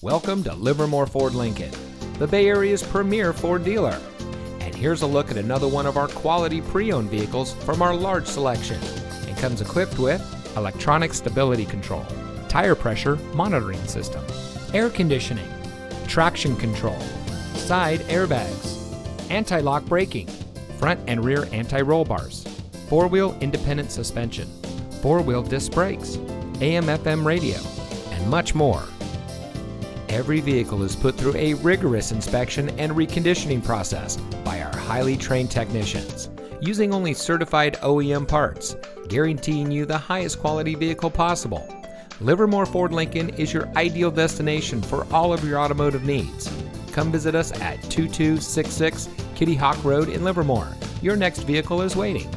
Welcome to Livermore Ford Lincoln, the Bay Area's premier Ford dealer. And here's a look at another one of our quality pre-owned vehicles from our large selection. It comes equipped with electronic stability control, tire pressure monitoring system, air conditioning, traction control, side airbags, anti-lock braking, front and rear anti-roll bars, four-wheel independent suspension, four-wheel disc brakes, AM/FM radio, and much more. Every vehicle is put through a rigorous inspection and reconditioning process by our highly trained technicians, using only certified OEM parts, guaranteeing you the highest quality vehicle possible. Livermore Ford Lincoln is your ideal destination for all of your automotive needs. Come visit us at 2266 Kittyhawk Road in Livermore. Your next vehicle is waiting.